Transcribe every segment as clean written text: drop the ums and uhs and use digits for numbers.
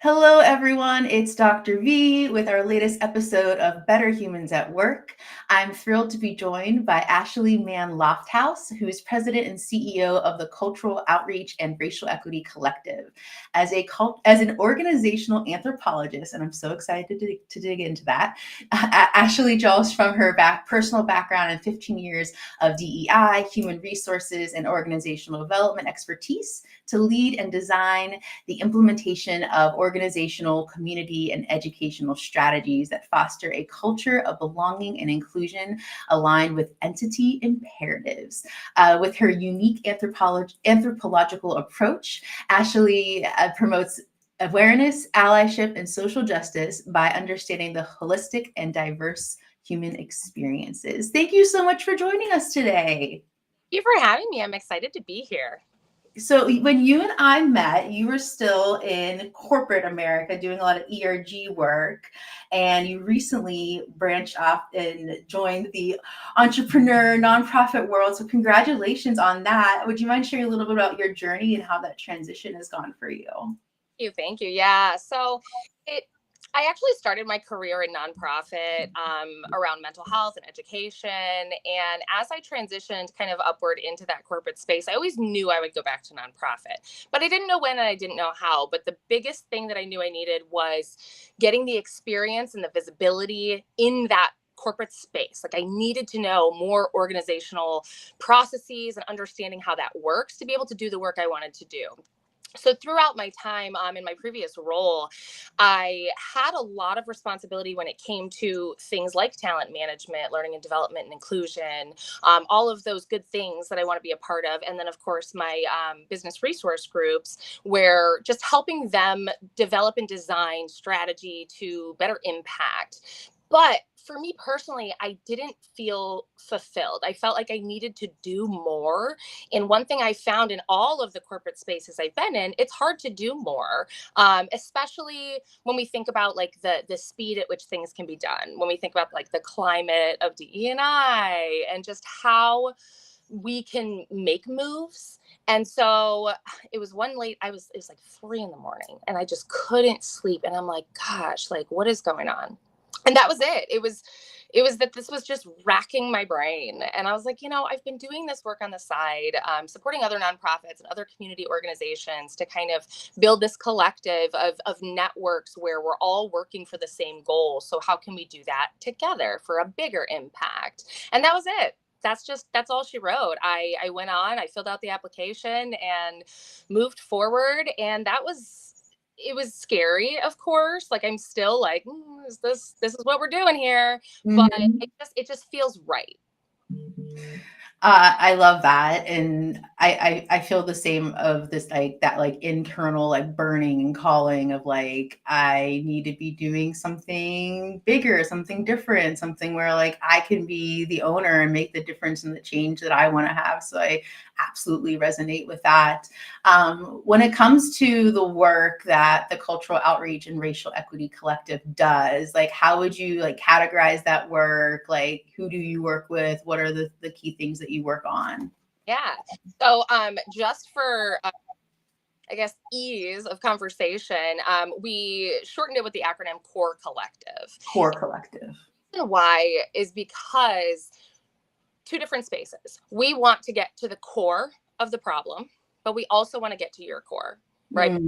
Hello, everyone. It's Dr. V with our latest episode of Better Humans at Work. I'm thrilled to be joined by Asheli Mann-Lofthouse, who is president and CEO of the Cultural Outreach and Racial Equity Collective. As an organizational anthropologist, and I'm so excited to dig into that, Asheli draws from her personal background and 15 years of DEI, human resources, and organizational development expertise to lead and design the implementation of organizational, community, and educational strategies that foster a culture of belonging and inclusion aligned with entity imperatives. With her unique anthropological approach, Asheli promotes awareness, allyship, and social justice by understanding the holistic and diverse human experiences. Thank you so much for joining us today. Thank you for having me. I'm excited to be here. So when you and I met, you were still in corporate America doing a lot of ERG work, and you recently branched off and joined the entrepreneur nonprofit world. So congratulations on that. Would you mind sharing a little bit about your journey and how that transition has gone for you? Thank you. Yeah. I actually started my career in nonprofit around mental health and education. And as I transitioned kind of upward into that corporate space, I always knew I would go back to nonprofit, but I didn't know when and I didn't know how. But the biggest thing that I knew I needed was getting the experience and the visibility in that corporate space. Like I needed to know more organizational processes and understanding how that works to be able to do the work I wanted to do. So throughout my time in my previous role, I had a lot of responsibility when it came to things like talent management, learning and development and inclusion, all of those good things that I want to be a part of. And then, of course, my business resource groups, where just helping them develop and design strategy to better impact. But for me personally, I didn't feel fulfilled. I felt like I needed to do more. And one thing I found in all of the corporate spaces I've been in, it's hard to do more, especially when we think about like the speed at which things can be done. When we think about like the climate of DE&I and just how we can make moves. And so it was it was like 3 a.m. and I just couldn't sleep. And I'm like, gosh, like what is going on? And that was it. It was that this was just racking my brain. And I was like, I've been doing this work on the side, supporting other nonprofits and other community organizations to kind of build this collective of networks where we're all working for the same goal. So how can we do that together for a bigger impact? And that was it. That's all she wrote. I went on, I filled out the application and moved forward. And it was scary, of course. Like I'm still like, this is what we're doing here, but it just feels right. I love that, and I feel the same of this like that like internal like burning and calling of like I need to be doing something bigger, something different, something where like I can be the owner and make the difference and the change that I want to have. So I absolutely resonate with that. When it comes to the work that the Cultural Outreach and Racial Equity Collective does, like how would you like categorize that work? Like who do you work with? What are the key things that you work on? Yeah. So just for I guess ease of conversation, we shortened it with the acronym CORE Collective. Core Collective. And why is because two different spaces. We want to get to the core of the problem, but we also want to get to your core, right?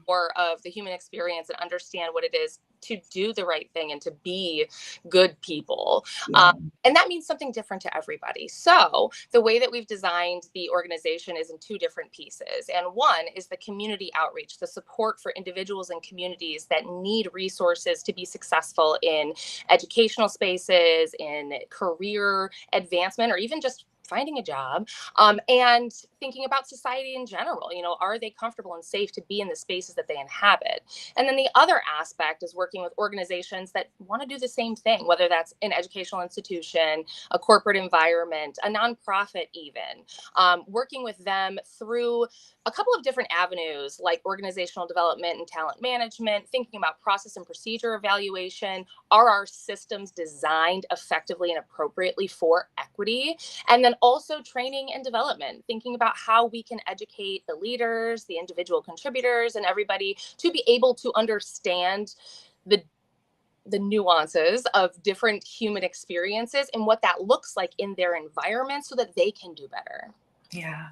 Core of the human experience and understand what it is to do the right thing and to be good people. And that means something different to everybody. So the way that we've designed the organization is in two different pieces. And one is the community outreach, the support for individuals and communities that need resources to be successful in educational spaces, in career advancement, or even just finding a job, and thinking about society in general. Are they comfortable and safe to be in the spaces that they inhabit? And then the other aspect is working with organizations that want to do the same thing, whether that's an educational institution, a corporate environment, a nonprofit even, working with them through a couple of different avenues like organizational development and talent management, thinking about process and procedure evaluation. Are our systems designed effectively and appropriately for equity? And then also training and development, thinking about about how we can educate the leaders, the individual contributors, and everybody to be able to understand the nuances of different human experiences and what that looks like in their environment so that they can do better. Yeah.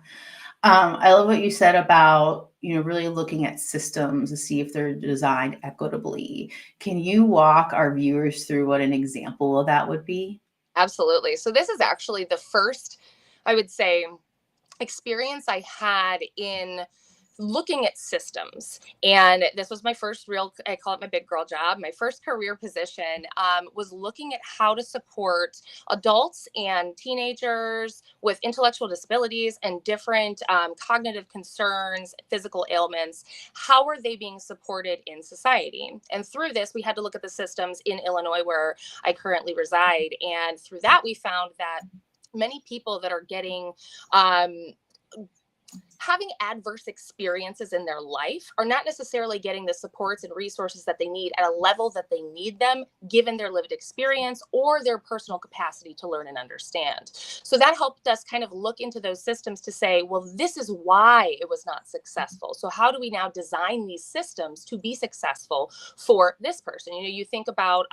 I love what you said about, really looking at systems to see if they're designed equitably. Can you walk our viewers through what an example of that would be? Absolutely. So this is actually the first, I would say, experience I had in looking at systems. And this was my first real, I call it my big girl job. My first career position was looking at how to support adults and teenagers with intellectual disabilities and different cognitive concerns, physical ailments. How are they being supported in society? And through this, we had to look at the systems in Illinois, where I currently reside. And through that, we found that many people that are getting having adverse experiences in their life are not necessarily getting the supports and resources that they need at a level that they need them, given their lived experience or their personal capacity to learn and understand. So that helped us kind of look into those systems to say, well, this is why it was not successful. So how do we now design these systems to be successful for this person? You think about,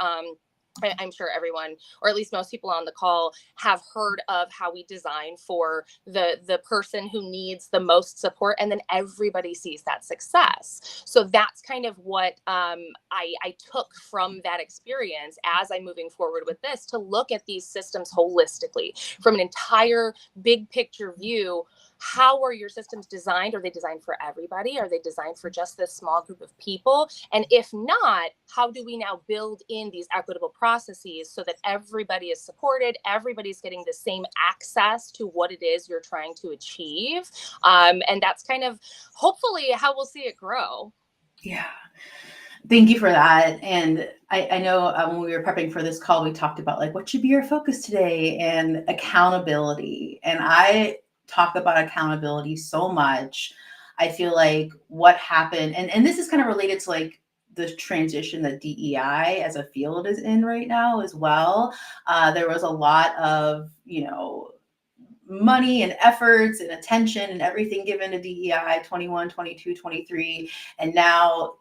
I'm sure everyone, or at least most people on the call, have heard of how we design for the person who needs the most support, and then everybody sees that success. So that's kind of what I took from that experience as I'm moving forward with this, to look at these systems holistically from an entire big picture view. How are your systems designed? Are they designed for everybody? Are they designed for just this small group of people? And if not, how do we now build in these equitable processes so that everybody is supported, everybody's getting the same access to what it is you're trying to achieve? And that's kind of hopefully how we'll see it grow. Yeah. Thank you for that. And I know when we were prepping for this call, we talked about like what should be your focus today, and accountability. And I talk about accountability so much. I feel like what happened, and this is kind of related to like the transition that DEI as a field is in right now as well. There was a lot of, money and efforts and attention and everything given to DEI 21, 22, 23. And now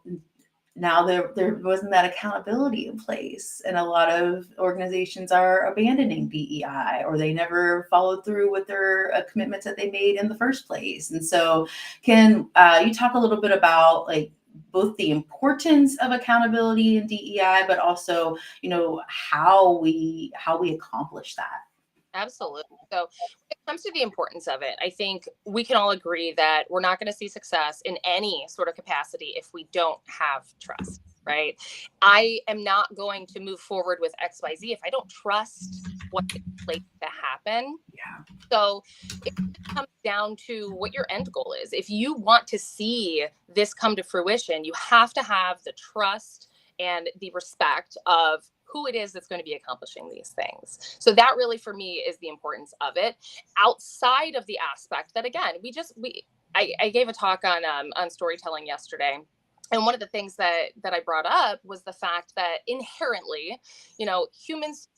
there wasn't that accountability in place, and a lot of organizations are abandoning DEI, or they never followed through with their commitments that they made in the first place. And so can you talk a little bit about like both the importance of accountability in DEI, but also how we accomplish that? Absolutely. So when it comes to the importance of it, I think we can all agree that we're not going to see success in any sort of capacity if we don't have trust, right? I am not going to move forward with XYZ if I don't trust what is likely to happen. Yeah. So it comes down to what your end goal is. If you want to see this come to fruition, you have to have the trust and the respect of who it is that's going to be accomplishing these things. So that really for me is the importance of it, outside of the aspect that, again, I gave a talk on storytelling yesterday. And one of the things that I brought up was the fact that inherently, humans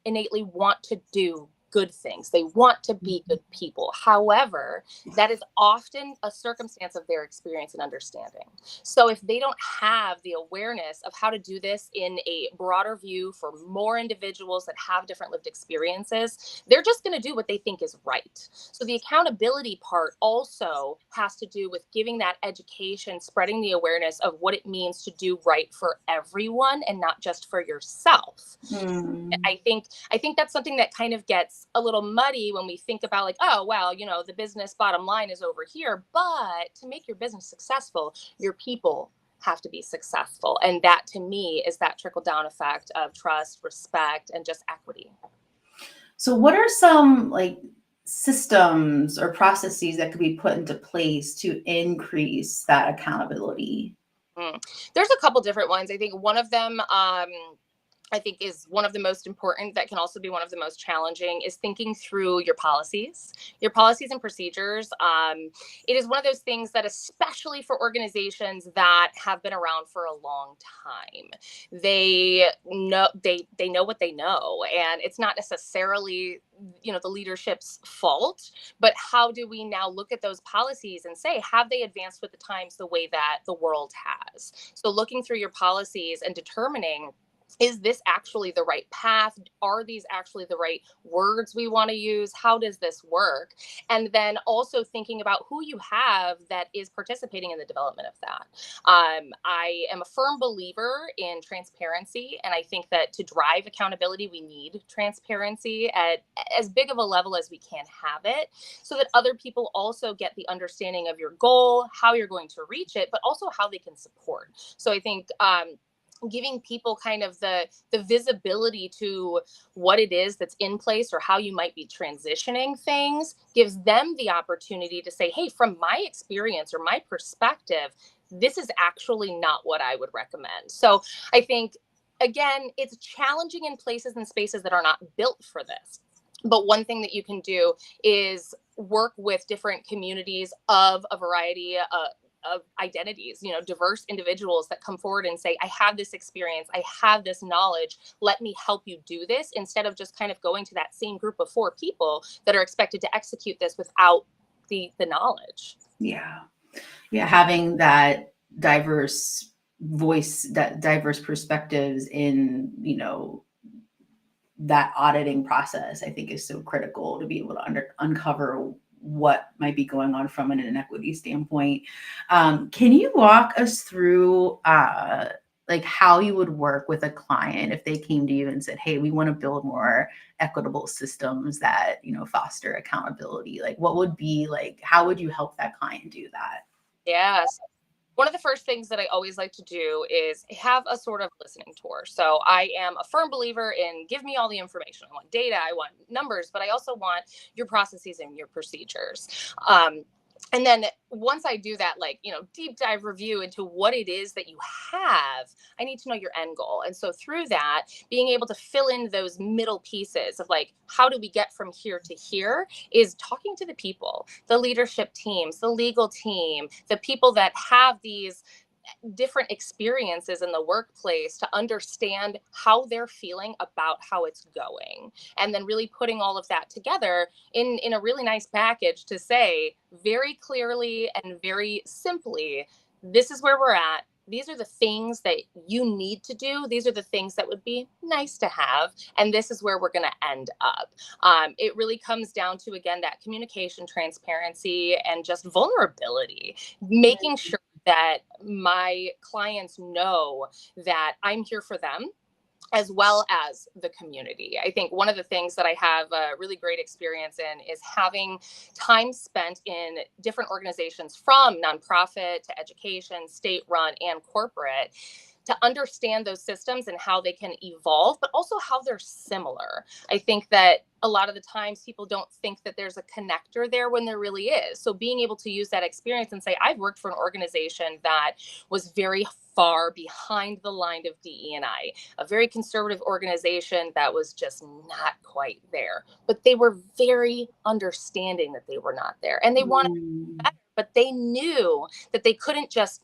innately want to do good things. They want to be good people. However, that is often a circumstance of their experience and understanding. So if they don't have the awareness of how to do this in a broader view for more individuals that have different lived experiences, they're just going to do what they think is right. So the accountability part also has to do with giving that education, spreading the awareness of what it means to do right for everyone and not just for yourself. I think that's something that kind of gets a little muddy when we think about like, oh, well, the business bottom line is over here. But to make your business successful, your people have to be successful. And that to me is that trickle down effect of trust, respect, and just equity. So what are some like systems or processes that could be put into place to increase that accountability? There's a couple different ones. I think one of them, I think is one of the most important, that can also be one of the most challenging, is thinking through your policies and procedures. It is one of those things that, especially for organizations that have been around for a long time, they know what they know, and it's not necessarily, the leadership's fault, but how do we now look at those policies and say, have they advanced with the times the way that the world has? So looking through your policies and determining, is this actually the right path? Are these actually the right words we want to use? How does this work? And then also thinking about who you have that is participating in the development of that. I am a firm believer in transparency, and I think that to drive accountability, we need transparency at as big of a level as we can have it, so that other people also get the understanding of your goal, how you're going to reach it, but also how they can support. So I think giving people kind of the visibility to what it is that's in place, or how you might be transitioning things, gives them the opportunity to say, hey, from my experience or my perspective, this is actually not what I would recommend. So I think, again, it's challenging in places and spaces that are not built for this. But one thing that you can do is work with different communities of a variety of identities, diverse individuals that come forward and say, I have this experience, I have this knowledge, let me help you do this, instead of just kind of going to that same group of 4 people that are expected to execute this without the knowledge. Yeah. Yeah. Having that diverse voice, that diverse perspectives in, that auditing process, I think is so critical to be able to uncover what might be going on from an inequity standpoint. Can you walk us through like how you would work with a client if they came to you and said, hey, we want to build more equitable systems that, foster accountability? Like what would be like, how would you help that client do that? Yes. One of the first things that I always like to do is have a sort of listening tour. So I am a firm believer in, give me all the information. I want data, I want numbers, but I also want your processes and your procedures. And then once I do that, deep dive review into what it is that you have, I need to know your end goal. And so through that, being able to fill in those middle pieces of like, how do we get from here to here, is talking to the people, the leadership teams, the legal team, the people that have these different experiences in the workplace, to understand how they're feeling about how it's going, and then really putting all of that together in a really nice package to say very clearly and very simply, this is where we're at, these are the things that you need to do, these are the things that would be nice to have, and this is where we're going to end up. It really comes down to, again, that communication, transparency, and just vulnerability, making sure that my clients know that I'm here for them, as well as the community. I think one of the things that I have a really great experience in is having time spent in different organizations, from nonprofit to education, state run and corporate, to understand those systems and how they can evolve, but also how they're similar. I think that a lot of the times people don't think that there's a connector there when there really is. So being able to use that experience and say, I've worked for an organization that was very far behind the line of DE&I, a very conservative organization that was just not quite there, but they were very understanding that they were not there, and they wanted better, but they knew that they couldn't just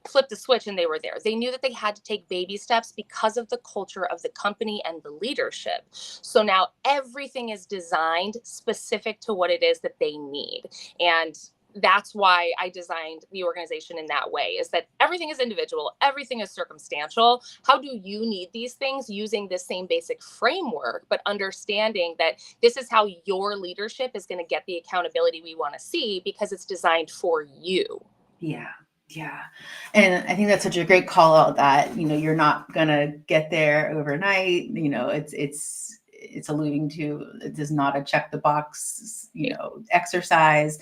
flip the switch and they were there. They knew that they had to take baby steps because of the culture of the company and the leadership. So now everything is designed specific to what it is that they need. And that's why I designed the organization in that way, is that everything is individual, everything is circumstantial. How do you need these things, using this same basic framework, but understanding that this is how your leadership is going to get the accountability we want to see, because it's designed for you. Yeah. Yeah. And I think that's such a great call out, that, you're not going to get there overnight. It's alluding to, it is not a check the box, exercise.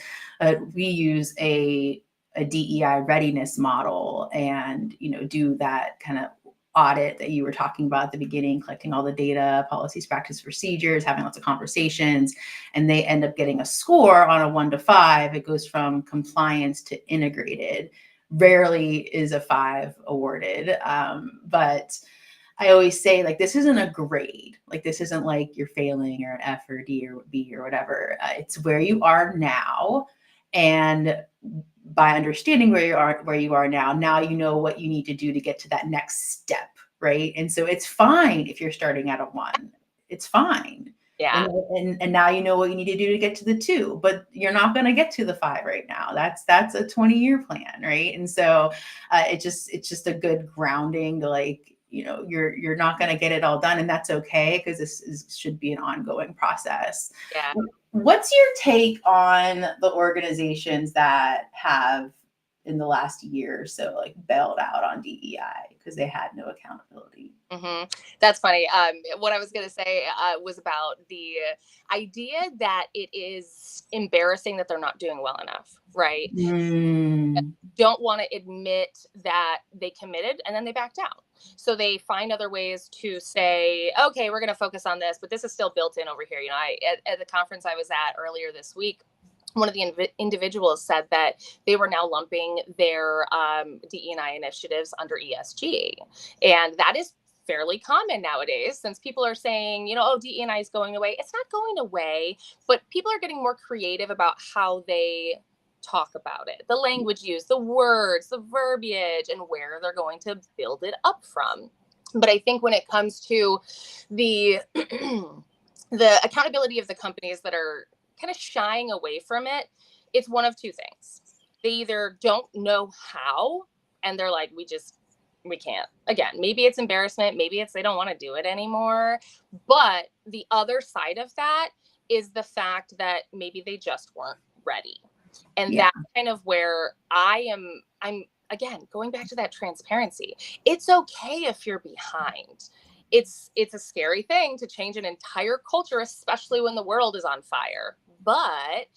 We use a DEI readiness model, and, do that kind of audit that you were talking about at the beginning, collecting all the data, policies, practice, procedures, having lots of conversations, and they end up getting a score on a 1 to 5. It goes from compliance to integrated. Rarely is a 5 awarded, but I always say, like, this isn't a grade. Like, this isn't like you're failing or an F or D or B or whatever. It's where you are now. And by understanding where you are now you know what you need to do to get to that next step, right? And so it's fine if you're starting at a 1. It's fine. Yeah. And now you know what you need to do to get to the 2, but you're not going to get to the 5 right now. That's a 20-year plan, right? And so it's just a good grounding to, like, you're not going to get it all done, and that's okay, because should be an ongoing process. Yeah. What's your take on the organizations that have, in the last year or so, like, bailed out on DEI because they had no accountability? Mm-hmm. That's funny. What I was going to say was about the idea that it is embarrassing that they're not doing well enough, right? Don't want to admit that they committed and then they backed out. So they find other ways to say, okay, we're going to focus on this, but this is still built in over here. At the conference I was at earlier this week, one of the individuals said that they were now lumping their DE&I initiatives under ESG. And that is fairly common nowadays, since people are saying, oh, DE&I is going away. It's not going away, but people are getting more creative about how they talk about it, the language used, the words, the verbiage, and where they're going to build it up from. But I think when it comes to the the accountability of the companies that are kind of shying away from it, it's one of two things. They either don't know how, and they're like, we can't. Again, maybe it's embarrassment, maybe it's they don't want to do it anymore. But the other side of that is the fact that maybe they just weren't ready. And Yeah. that's kind of where I'm again going back to that transparency. It's okay if you're behind. It's a scary thing to change an entire culture, especially when the world is on fire. But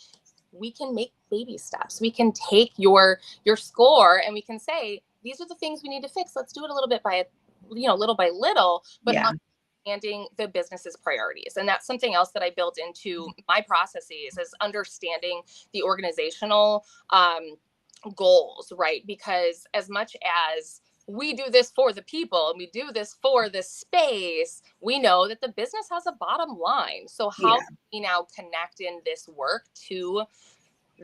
we can make baby steps. We can take your score and we can say, these are the things we need to fix. Let's do it a little bit by little by little, but understanding the business's priorities. And that's something else that I built into my processes, is understanding the organizational goals, right? Because as much as we do this for the people and we do this for the space, we know that the business has a bottom line. So how can we now connect in this work to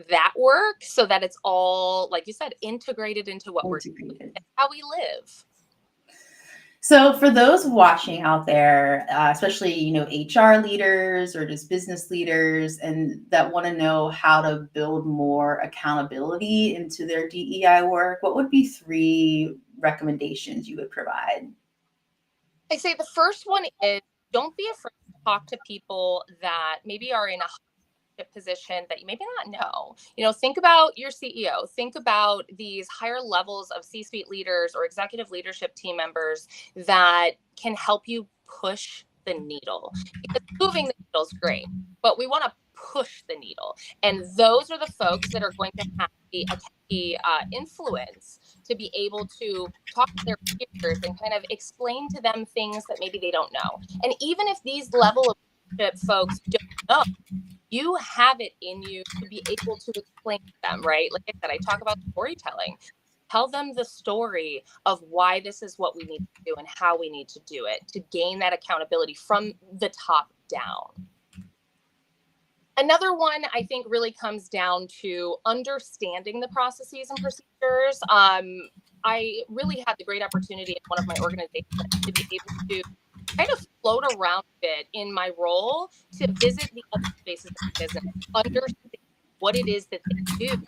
that work so that it's all, like you said, integrated into what we're doing and how we live? So for those watching out there, especially, HR leaders or just business leaders, and that want to know how to build more accountability into their DEI work, what would be 3 recommendations you would provide? I say the first one is, don't be afraid to talk to people that maybe are in a position that you maybe not know. Think about your CEO, think about these higher levels of C-suite leaders or executive leadership team members that can help you push the needle, because moving the needle is great, but we want to push the needle. And those are the folks that are going to have the influence to be able to talk to their peers and kind of explain to them things that maybe they don't know. And even if these level of leadership folks don't know, you have it in you to be able to explain to them, right? Like I said, I talk about storytelling. Tell them the story of why this is what we need to do and how we need to do it to gain that accountability from the top down. Another one, I think, really comes down to understanding the processes and procedures. I really had the great opportunity in one of my organizations to be able to kind of float around a bit in my role to visit the other spaces of the business, understand what it is that they do,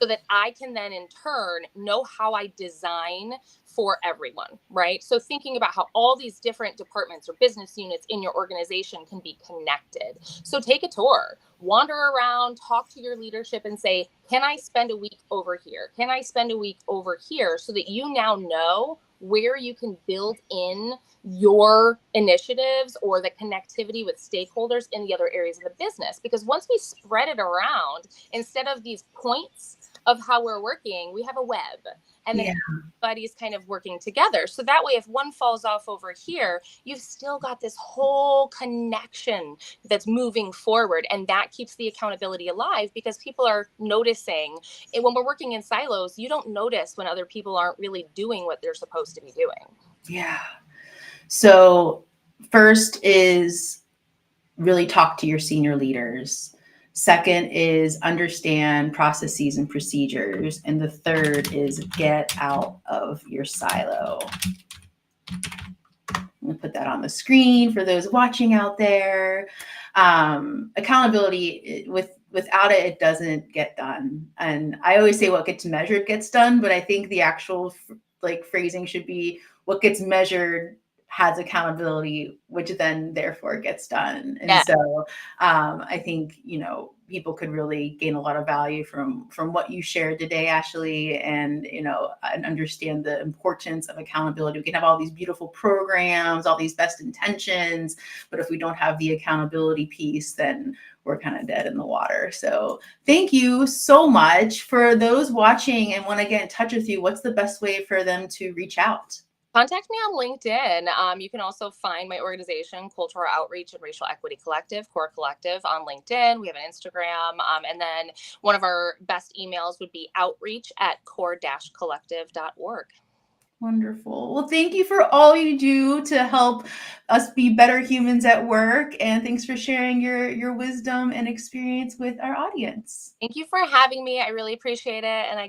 so that I can then in turn know how I design for everyone, right? So thinking about how all these different departments or business units in your organization can be connected. So take a tour, wander around, talk to your leadership and say, can I spend a week over here? Can I spend a week over here? So that you now know where you can build in your initiatives or the connectivity with stakeholders in the other areas of the business. Because once we spread it around, instead of these points of how we're working, we have a web, and then everybody's kind of working together. So that way, if one falls off over here, you've still got this whole connection that's moving forward. And that keeps the accountability alive, because people are noticing. And when we're working in silos, you don't notice when other people aren't really doing what they're supposed to be doing. Yeah. So first is really talk to your senior leaders. Second is understand processes and procedures. And the third is get out of your silo. I'm going to put that on the screen for those watching out there. Accountability, without it, it doesn't get done. And I always say what gets measured gets done, but I think the actual phrasing should be what gets measured has accountability, which then therefore gets done. And so I think, people could really gain a lot of value from what you shared today, Asheli, and, and understand the importance of accountability. We can have all these beautiful programs, all these best intentions, but if we don't have the accountability piece, then we're kind of dead in the water. So thank you so much. For those watching and want to get in touch with you, what's the best way for them to reach out? Contact me on LinkedIn. You can also find my organization, Cultural Outreach and Racial Equity Collective, Core Collective, on LinkedIn. We have an Instagram. And then one of our best emails would be outreach@core-collective.org. Wonderful. Well, thank you for all you do to help us be better humans at work. And thanks for sharing your wisdom and experience with our audience. Thank you for having me. I really appreciate it. And I